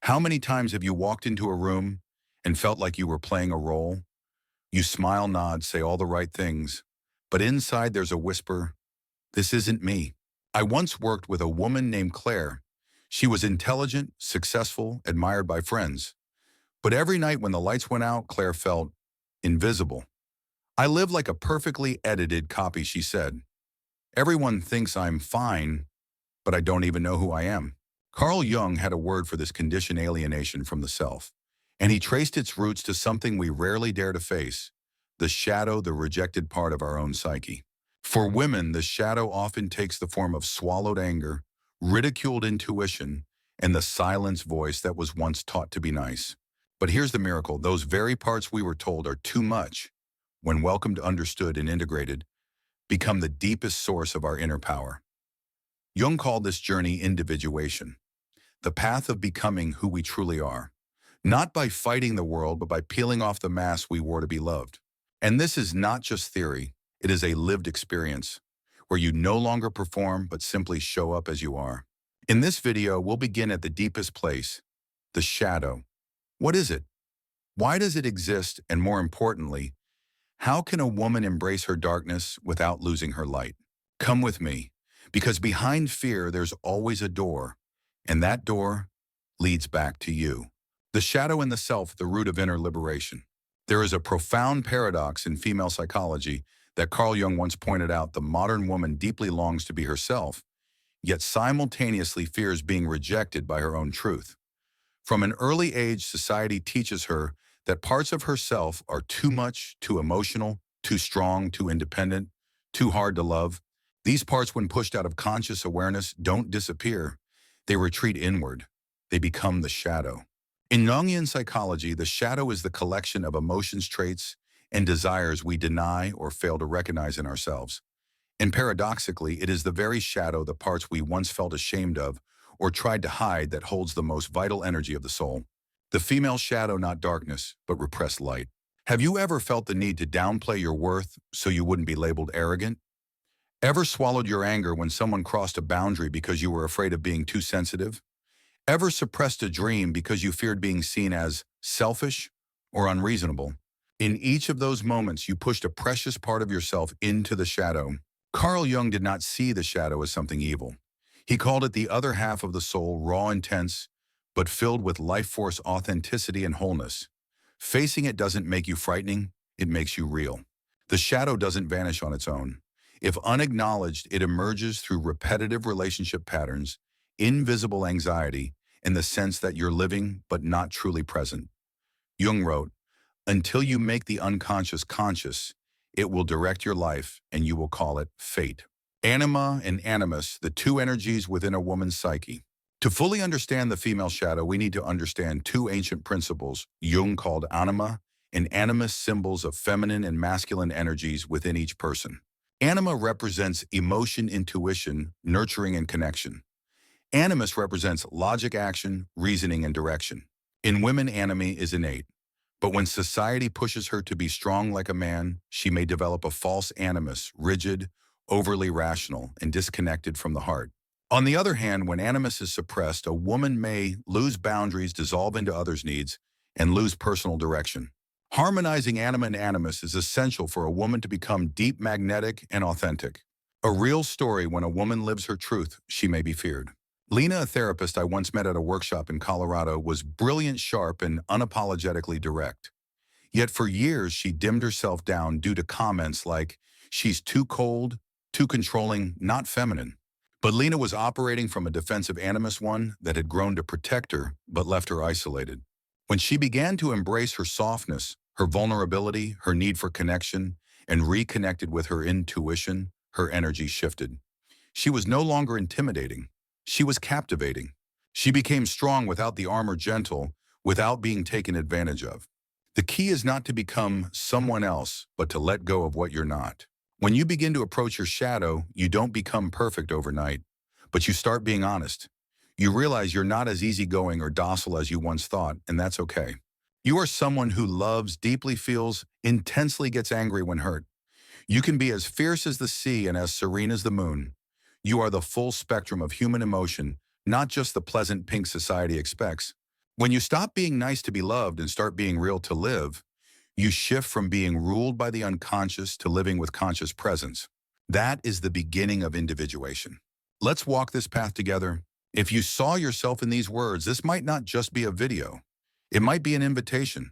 How many times have you walked into a room and felt like you were playing a role? You smile, nod, say all the right things, but inside there's a whisper, this isn't me. I once worked with a woman named Claire. She was intelligent, successful, admired by friends. But every night when the lights went out, Claire felt invisible. I live like a perfectly edited copy, she said. Everyone thinks I'm fine, but I don't even know who I am. Carl Jung had a word for this conditioned alienation from the self, and he traced its roots to something we rarely dare to face, the shadow, the rejected part of our own psyche. For women, the shadow often takes the form of swallowed anger, ridiculed intuition, and the silenced voice that was once taught to be nice. But here's the miracle, those very parts we were told are too much, when welcomed, understood, and integrated, become the deepest source of our inner power. Jung called this journey individuation, the path of becoming who we truly are, not by fighting the world, but by peeling off the mask we wore to be loved. And this is not just theory, it is a lived experience, where you no longer perform, but simply show up as you are. In this video, we'll begin at the deepest place, the shadow. What is it? Why does it exist? And more importantly, how can a woman embrace her darkness without losing her light? Come with me, because behind fear, there's always a door, and that door leads back to you. The shadow in the self, the root of inner liberation. There is a profound paradox in female psychology that Carl Jung once pointed out. The modern woman deeply longs to be herself, yet simultaneously fears being rejected by her own truth. From an early age, society teaches her that parts of herself are too much, too emotional, too strong, too independent, too hard to love. These parts, when pushed out of conscious awareness, don't disappear. They retreat inward. They become the shadow. In Jungian psychology, the shadow is the collection of emotions, traits, and desires we deny or fail to recognize in ourselves. And paradoxically, it is the very shadow, the parts we once felt ashamed of or tried to hide, that holds the most vital energy of the soul. The female shadow, not darkness, but repressed light. Have you ever felt the need to downplay your worth so you wouldn't be labeled arrogant? Ever swallowed your anger when someone crossed a boundary because you were afraid of being too sensitive? Ever suppressed a dream because you feared being seen as selfish or unreasonable? In each of those moments, you pushed a precious part of yourself into the shadow. Carl Jung did not see the shadow as something evil. He called it the other half of the soul, raw, intense, but filled with life force, authenticity, and wholeness. Facing it doesn't make you frightening, it makes you real. The shadow doesn't vanish on its own. If unacknowledged, it emerges through repetitive relationship patterns, invisible anxiety, and the sense that you're living but not truly present. Jung wrote, "Until you make the unconscious conscious, it will direct your life, and you will call it fate." Anima and animus, the two energies within a woman's psyche. To fully understand the female shadow, we need to understand two ancient principles Jung called anima and animus, symbols of feminine and masculine energies within each person. Anima represents emotion, intuition, nurturing, and connection. Animus represents logic, action, reasoning, and direction. In women, anima is innate. But when society pushes her to be strong like a man, she may develop a false animus, rigid, overly rational, and disconnected from the heart. On the other hand, when animus is suppressed, a woman may lose boundaries, dissolve into others' needs, and lose personal direction. Harmonizing anima and animus is essential for a woman to become deep, magnetic, and authentic. A real story: when a woman lives her truth, she may be feared. Lena, a therapist I once met at a workshop in Colorado, was brilliant, sharp, and unapologetically direct. Yet for years, she dimmed herself down due to comments like, "She's too cold, too controlling, not feminine." But Lena was operating from a defensive animus, one that had grown to protect her but left her isolated. When she began to embrace her softness, her vulnerability, her need for connection, and reconnected with her intuition, her energy shifted. She was no longer intimidating. She was captivating. She became strong without the armor, gentle without being taken advantage of. The key is not to become someone else, but to let go of what you're not. When you begin to approach your shadow, you don't become perfect overnight, but you start being honest. You realize you're not as easygoing or docile as you once thought, and that's okay. You are someone who loves, deeply feels, intensely gets angry when hurt. You can be as fierce as the sea and as serene as the moon. You are the full spectrum of human emotion, not just the pleasant pink society expects. When you stop being nice to be loved and start being real to live, you shift from being ruled by the unconscious to living with conscious presence. That is the beginning of individuation. Let's walk this path together. If you saw yourself in these words, this might not just be a video. It might be an invitation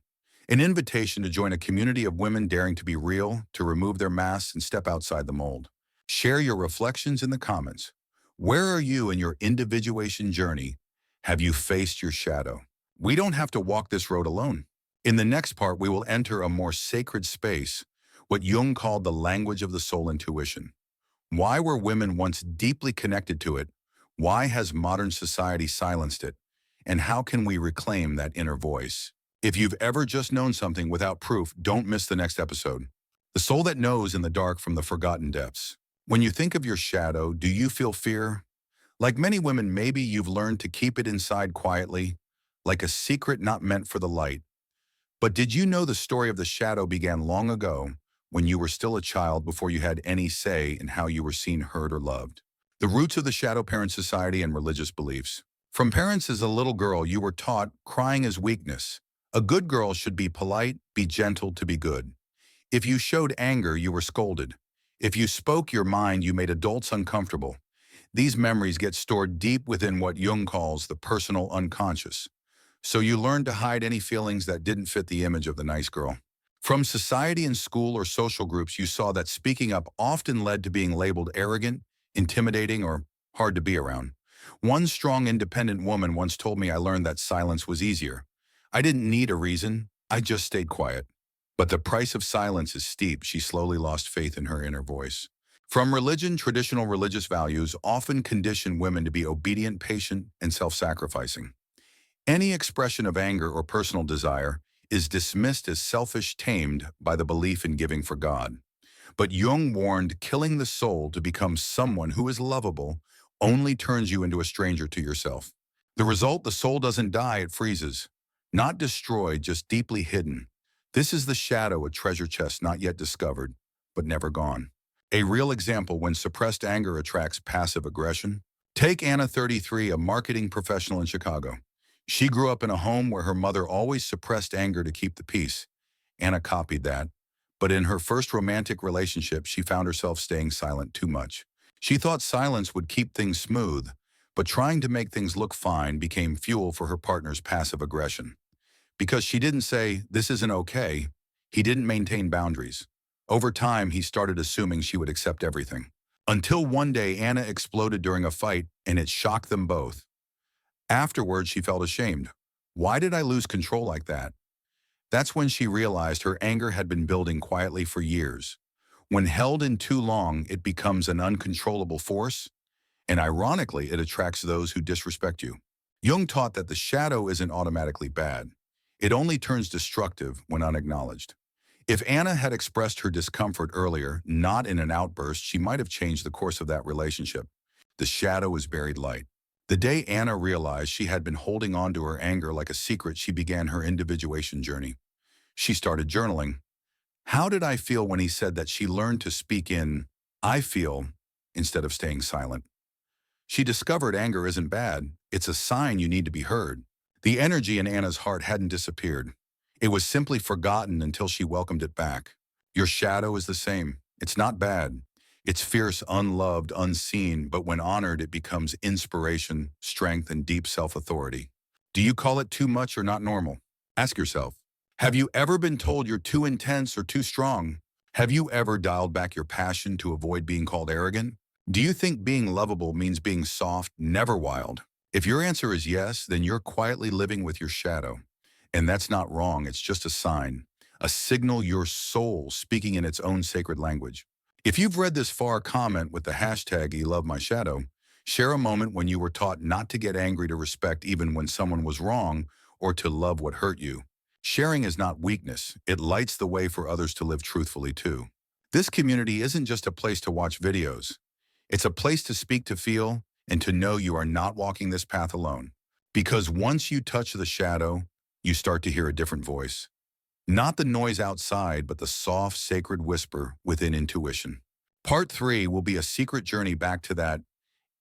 to join a community of women daring to be real, to remove their masks and step outside the mold. Share your reflections in the comments. Where are you in your individuation journey? Have you faced your shadow? We don't have to walk this road alone. In the next part, we will enter a more sacred space, what Jung called the language of the soul intuition. Why were women once deeply connected to it? Why has modern society silenced it? And how can we reclaim that inner voice? If you've ever just known something without proof, don't miss the next episode. The soul that knows in the dark from the forgotten depths. When you think of your shadow, do you feel fear? Like many women, maybe you've learned to keep it inside quietly, like a secret not meant for the light. But did you know the story of the shadow began long ago, when you were still a child, before you had any say in how you were seen, heard, or loved? The roots of the shadow parent society and religious beliefs. From parents as a little girl, you were taught crying is weakness. A good girl should be polite, be gentle to be good. If you showed anger, you were scolded. If you spoke your mind, you made adults uncomfortable. These memories get stored deep within what Jung calls the personal unconscious. So you learned to hide any feelings that didn't fit the image of the nice girl. From society and school or social groups, you saw that speaking up often led to being labeled arrogant, intimidating, or hard to be around. One strong, independent woman once told me I learned that silence was easier. I didn't need a reason, I just stayed quiet. But the price of silence is steep. She slowly lost faith in her inner voice. From religion, traditional religious values often condition women to be obedient, patient, and self-sacrificing. Any expression of anger or personal desire is dismissed as selfish, tamed by the belief in giving for God. But Jung warned killing the soul to become someone who is lovable only turns you into a stranger to yourself. The result, the soul doesn't die, it freezes. Not destroyed, just deeply hidden. This is the shadow, a treasure chest not yet discovered, but never gone. A real example when suppressed anger attracts passive aggression. Take Anna, 33, a marketing professional in Chicago. She grew up in a home where her mother always suppressed anger to keep the peace. Anna copied that. But in her first romantic relationship, she found herself staying silent too much. She thought silence would keep things smooth, but trying to make things look fine became fuel for her partner's passive aggression. Because she didn't say, "This isn't okay," he didn't maintain boundaries. Over time, he started assuming she would accept everything. Until one day, Anna exploded during a fight, and it shocked them both. Afterwards, she felt ashamed. Why did I lose control like that? That's when she realized her anger had been building quietly for years. When held in too long, it becomes an uncontrollable force, and ironically, it attracts those who disrespect you. Jung taught that the shadow isn't automatically bad. It only turns destructive when unacknowledged. If Anna had expressed her discomfort earlier, not in an outburst, she might have changed the course of that relationship. The shadow is buried light. The day Anna realized she had been holding on to her anger like a secret, she began her individuation journey. She started journaling. How did I feel when he said that? She learned to speak in "I feel" instead of staying silent. She discovered anger isn't bad. It's a sign you need to be heard. The energy in Anna's heart hadn't disappeared. It was simply forgotten until she welcomed it back. Your shadow is the same. It's not bad. It's fierce, unloved, unseen, but when honored, it becomes inspiration, strength, and deep self-authority. Do you call it too much or not normal? Ask yourself. Have you ever been told you're too intense or too strong? Have you ever dialed back your passion to avoid being called arrogant? Do you think being lovable means being soft, never wild? If your answer is yes, then you're quietly living with your shadow. And that's not wrong, it's just a sign, a signal, your soul speaking in its own sacred language. If you've read this far, comment with the hashtag #EloveMyShadow. Share a moment when you were taught not to get angry, to respect even when someone was wrong, or to love what hurt you. Sharing is not weakness, it lights the way for others to live truthfully too. This community isn't just a place to watch videos. It's a place to speak, to feel, and to know you are not walking this path alone. Because once you touch the shadow, you start to hear a different voice. Not the noise outside, but the soft, sacred whisper within intuition. Part 3 will be a secret journey back to that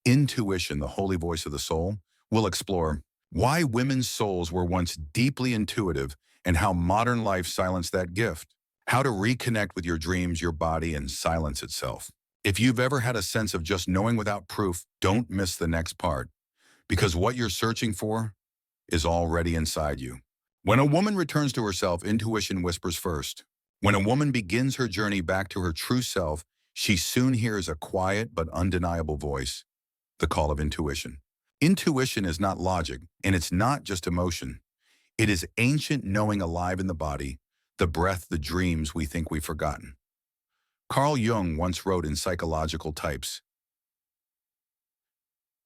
intuition, the holy voice of the soul. We'll explore why women's souls were once deeply intuitive and how modern life silenced that gift. How to reconnect with your dreams, your body, and silence itself. If you've ever had a sense of just knowing without proof, don't miss the next part, because what you're searching for is already inside you. When a woman returns to herself, intuition whispers first. When a woman begins her journey back to her true self, she soon hears a quiet but undeniable voice, the call of intuition. Intuition is not logic, and it's not just emotion. It is ancient knowing alive in the body, the breath, the dreams we think we've forgotten. Carl Jung once wrote in Psychological Types,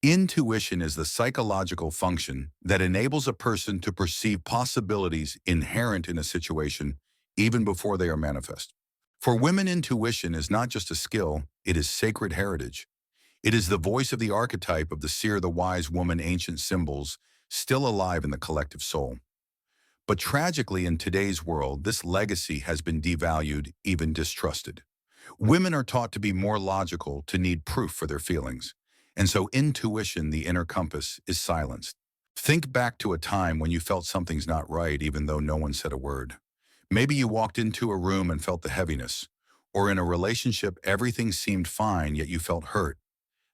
"Intuition is the psychological function that enables a person to perceive possibilities inherent in a situation even before they are manifest." For women, intuition is not just a skill, it is sacred heritage. It is the voice of the archetype of the seer, the wise woman, ancient symbols still alive in the collective soul. But tragically, in today's world, this legacy has been devalued, even distrusted. Women are taught to be more logical, to need proof for their feelings. And so intuition, the inner compass, is silenced. Think back to a time when you felt something's not right even though no one said a word. Maybe you walked into a room and felt the heaviness. Or in a relationship, everything seemed fine, yet you felt hurt.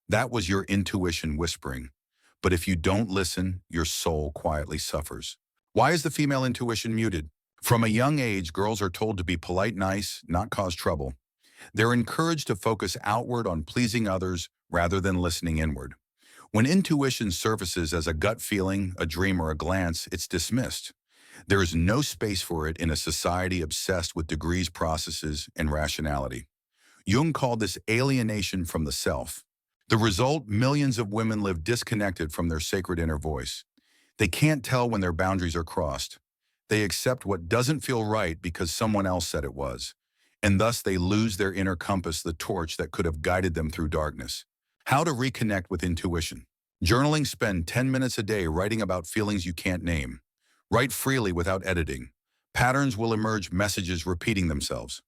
That was your intuition whispering. But if you don't listen, your soul quietly suffers. Why is the female intuition muted? From a young age, girls are told to be polite, nice, not cause trouble. They're encouraged to focus outward on pleasing others rather than listening inward. When intuition surfaces as a gut feeling, a dream, or a glance, it's dismissed. There is no space for it in a society obsessed with degrees, processes, and rationality. Jung called this alienation from the self. The result, millions of women live disconnected from their sacred inner voice. They can't tell when their boundaries are crossed. They accept what doesn't feel right because someone else said it was. And thus they lose their inner compass, the torch that could have guided them through darkness. How to reconnect with intuition. Journaling. Spend 10 minutes a day writing about feelings you can't name. Write freely without editing. Patterns will emerge, messages repeating themselves.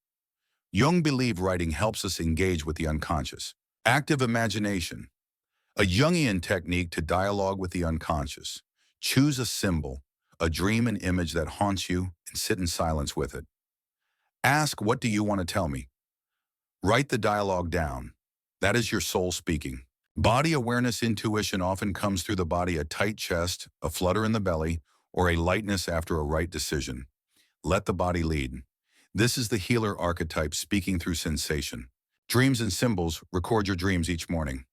Jung believed writing helps us engage with the unconscious. Active imagination. A Jungian technique to dialogue with the unconscious. Choose a symbol, a dream, an image that haunts you, and sit in silence with it. Ask, what do you want to tell me? Write the dialogue down. That is your soul speaking. Body awareness. Intuition often comes through the body, a tight chest, a flutter in the belly, or a lightness after a right decision. Let the body lead. This is the healer archetype, speaking through sensation. Dreams and symbols. Record your dreams each morning.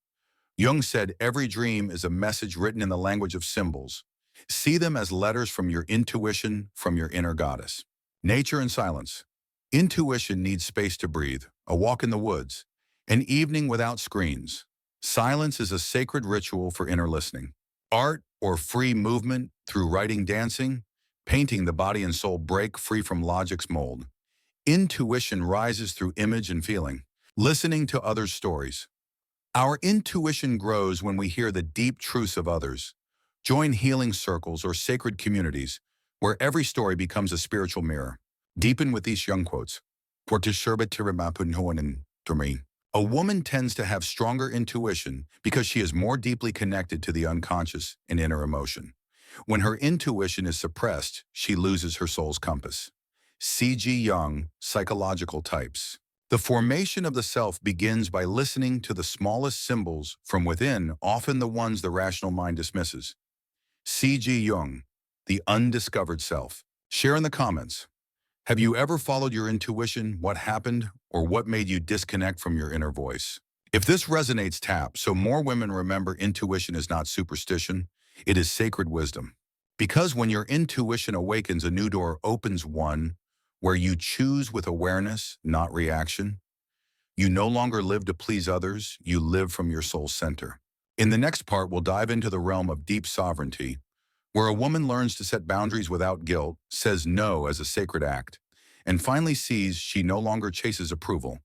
Jung said every dream is a message written in the language of symbols. See them as letters from your intuition, from your inner goddess. Nature and silence. Intuition needs space to breathe, a walk in the woods, an evening without screens. Silence is a sacred ritual for inner listening. Art or free movement through writing, dancing, painting. The body and soul break free from logic's mold. Intuition rises through image and feeling. Listening to others' stories. Our intuition grows when we hear the deep truths of others. Join healing circles or sacred communities where every story becomes a spiritual mirror. Deepen with these Jung quotes. A woman tends to have stronger intuition because she is more deeply connected to the unconscious and inner emotion. When her intuition is suppressed, she loses her soul's compass. C.G. Jung, Psychological Types. The formation of the self begins by listening to the smallest symbols from within, often the ones the rational mind dismisses. C.G. Jung, The Undiscovered Self. Share in the comments. Have you ever followed your intuition? What happened, or what made you disconnect from your inner voice? If this resonates, tap so more women remember intuition is not superstition, it is sacred wisdom. Because when your intuition awakens, a new door opens, one where you choose with awareness, not reaction. You no longer live to please others, you live from your soul center. In the next part, we'll dive into the realm of deep sovereignty, where a woman learns to set boundaries without guilt, says no as a sacred act, and finally sees she no longer chases approval.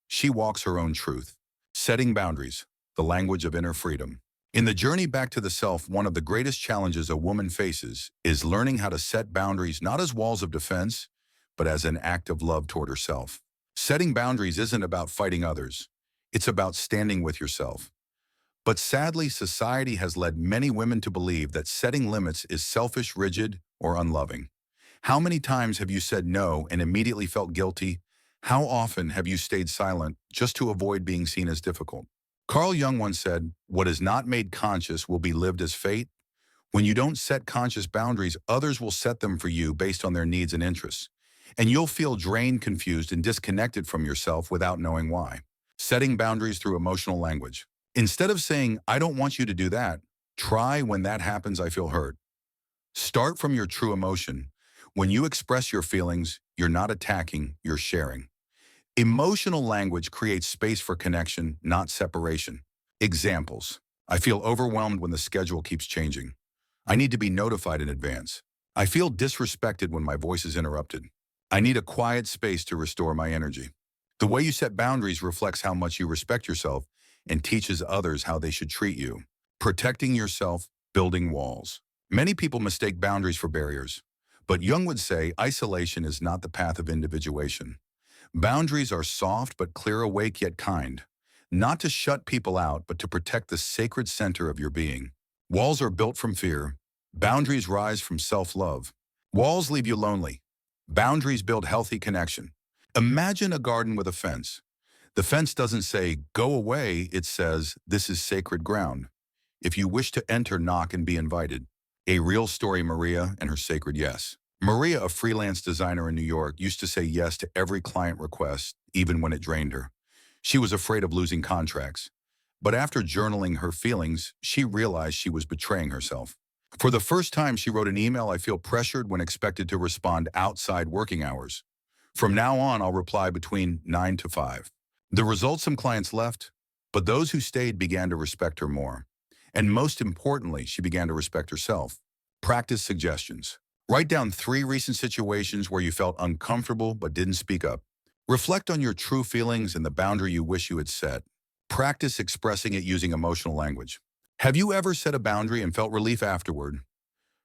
She walks her own truth. Setting boundaries, the language of inner freedom. In the journey back to the self, one of the greatest challenges a woman faces is learning how to set boundaries not as walls of defense, but as an act of love toward herself. Setting boundaries isn't about fighting others. It's about standing with yourself. But sadly, society has led many women to believe that setting limits is selfish, rigid, or unloving. How many times have you said no and immediately felt guilty? How often have you stayed silent just to avoid being seen as difficult? Carl Jung once said, "What is not made conscious will be lived as fate." When you don't set conscious boundaries, others will set them for you based on their needs and interests. And you'll feel drained, confused, and disconnected from yourself without knowing why. Setting boundaries through emotional language. Instead of saying, "I don't want you to do that," try, "When that happens, I feel hurt." Start from your true emotion. When you express your feelings, you're not attacking, you're sharing. Emotional language creates space for connection, not separation. Examples. I feel overwhelmed when the schedule keeps changing. I need to be notified in advance. I feel disrespected when my voice is interrupted. I need a quiet space to restore my energy. The way you set boundaries reflects how much you respect yourself and teaches others how they should treat you. Protecting yourself, building walls. Many people mistake boundaries for barriers, but Jung would say isolation is not the path of individuation. Boundaries are soft but clear, awake yet kind. Not to shut people out, but to protect the sacred center of your being. Walls are built from fear. Boundaries rise from self-love. Walls leave you lonely. Boundaries build healthy connection. Imagine a garden with a fence. The fence doesn't say, "Go away," it says, "This is sacred ground. If you wish to enter, knock and be invited." A real story, Maria and her sacred yes. Maria, a freelance designer in New York, used to say yes to every client request, even when it drained her. She was afraid of losing contracts. But after journaling her feelings, she realized she was betraying herself. For the first time, she wrote an email, "I feel pressured when expected to respond outside working hours. From now on, I'll reply between 9 to 5. The result, some clients left, but those who stayed began to respect her more. And most importantly, she began to respect herself. Practice suggestions. Write down 3 recent situations where you felt uncomfortable but didn't speak up. Reflect on your true feelings and the boundary you wish you had set. Practice expressing it using emotional language. Have you ever set a boundary and felt relief afterward?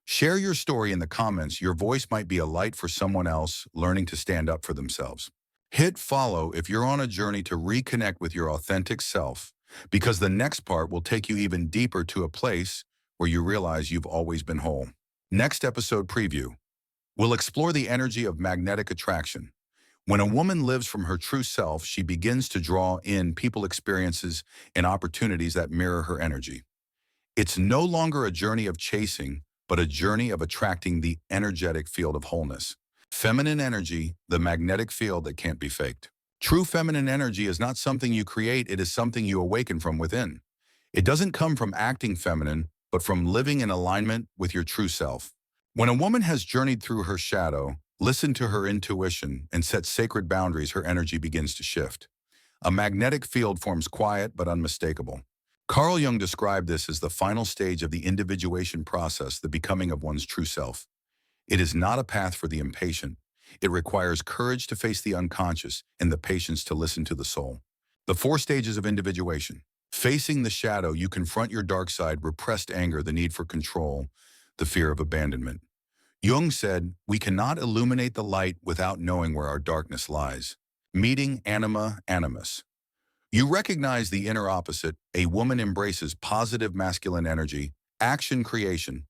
Share your story in the comments. Your voice might be a light for someone else learning to stand up for themselves. Hit follow if you're on a journey to reconnect with your authentic self, because the next part will take you even deeper to a place where you realize you've always been whole. Next episode preview. We'll explore the energy of magnetic attraction. When a woman lives from her true self, she begins to draw in people, experiences, and opportunities that mirror her energy. It's no longer a journey of chasing, but a journey of attracting the energetic field of wholeness. Feminine energy, the magnetic field that can't be faked. True feminine energy is not something you create, it is something you awaken from within. It doesn't come from acting feminine, but from living in alignment with your true self. When a woman has journeyed through her shadow, listened to her intuition, and set sacred boundaries, her energy begins to shift. A magnetic field forms, quiet but unmistakable. Carl Jung described this as the final stage of the individuation process, the becoming of one's true self. It is not a path for the impatient. It requires courage to face the unconscious and the patience to listen to the soul. The 4 stages of individuation. Facing the shadow, you confront your dark side, repressed anger, the need for control, the fear of abandonment. Jung said, "We cannot illuminate the light without knowing where our darkness lies." Meeting anima, animus. You recognize the inner opposite. A woman embraces positive masculine energy, action, creation.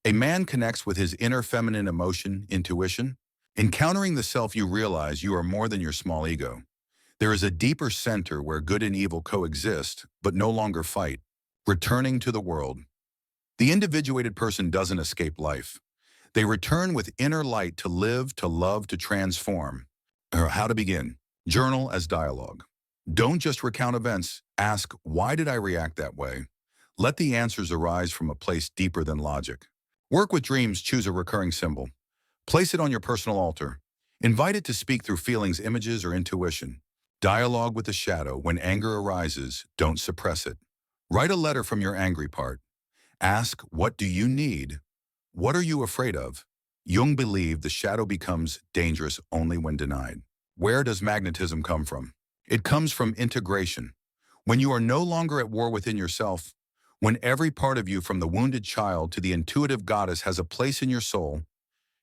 A man connects with his inner feminine emotion, intuition. Encountering the self, you realize you are more than your small ego. There is a deeper center where good and evil coexist, but no longer fight. Returning to the world. The individuated person doesn't escape life. They return with inner light to live, to love, to transform. How to begin? Journal as dialogue. Don't just recount events. Ask, why did I react that way? Let the answers arise from a place deeper than logic. Work with dreams. Choose a recurring symbol. Place it on your personal altar. Invite it to speak through feelings, images, or intuition. Dialogue with the shadow. When anger arises, don't suppress it. Write a letter from your angry part. Ask, what do you need? What are you afraid of? Jung believed the shadow becomes dangerous only when denied. Where does magnetism come from? It comes from integration. When you are no longer at war within yourself, when every part of you, from the wounded child to the intuitive goddess, has a place in your soul,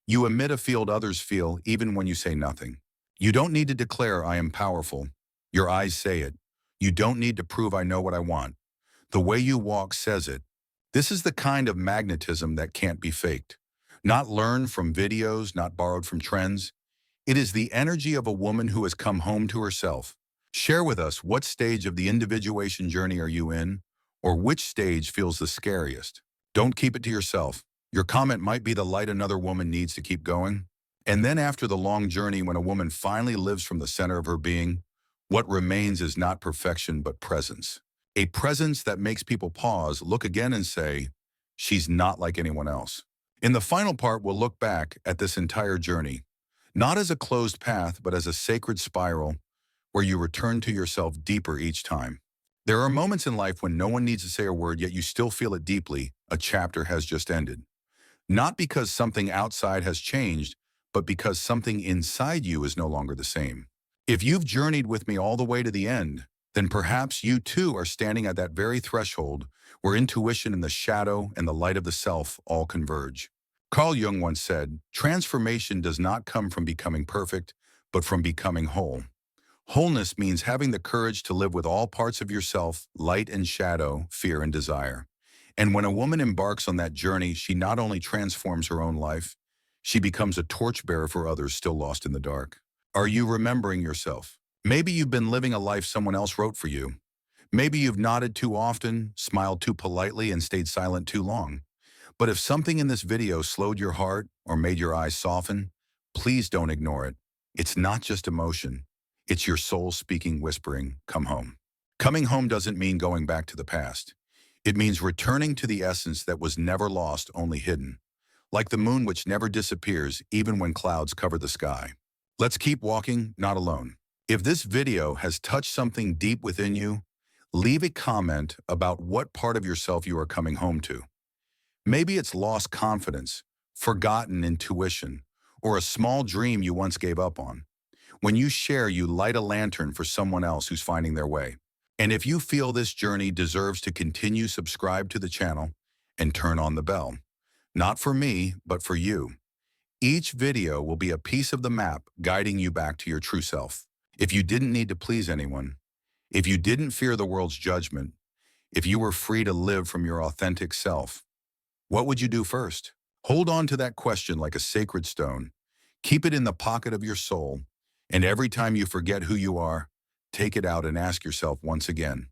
you emit a field others feel even when you say nothing. You don't need to declare, "I am powerful." Your eyes say it. You don't need to prove, "I know what I want." The way you walk says it. This is the kind of magnetism that can't be faked. Not learned from videos, not borrowed from trends. It is the energy of a woman who has come home to herself. Share with us, what stage of the individuation journey are you in, or which stage feels the scariest? Don't keep it to yourself. Your comment might be the light another woman needs to keep going. And then after the long journey, when a woman finally lives from the center of her being, what remains is not perfection but presence. A presence that makes people pause, look again and say, she's not like anyone else. In the final part, we'll look back at this entire journey, not as a closed path, but as a sacred spiral where you return to yourself deeper each time. There are moments in life when no one needs to say a word, yet you still feel it deeply. A chapter has just ended. Not because something outside has changed, but because something inside you is no longer the same. If you've journeyed with me all the way to the end, then perhaps you too are standing at that very threshold where intuition and the shadow and the light of the self all converge. Carl Jung once said, transformation does not come from becoming perfect, but from becoming whole. Wholeness means having the courage to live with all parts of yourself, light and shadow, fear and desire. And when a woman embarks on that journey, she not only transforms her own life, she becomes a torchbearer for others still lost in the dark. Are you remembering yourself? Maybe you've been living a life someone else wrote for you. Maybe you've nodded too often, smiled too politely, and stayed silent too long. But if something in this video slowed your heart or made your eyes soften, please don't ignore it. It's not just emotion. It's your soul speaking, whispering, come home. Coming home doesn't mean going back to the past. It means returning to the essence that was never lost, only hidden. Like the moon which never disappears, even when clouds cover the sky. Let's keep walking, not alone. If this video has touched something deep within you, leave a comment about what part of yourself you are coming home to. Maybe it's lost confidence, forgotten intuition, or a small dream you once gave up on. When you share, you light a lantern for someone else who's finding their way. And if you feel this journey deserves to continue, subscribe to the channel and turn on the bell. Not for me, but for you. Each video will be a piece of the map guiding you back to your true self. If you didn't need to please anyone, if you didn't fear the world's judgment, if you were free to live from your authentic self, what would you do first? Hold on to that question like a sacred stone. Keep it in the pocket of your soul, and every time you forget who you are, take it out and ask yourself once again,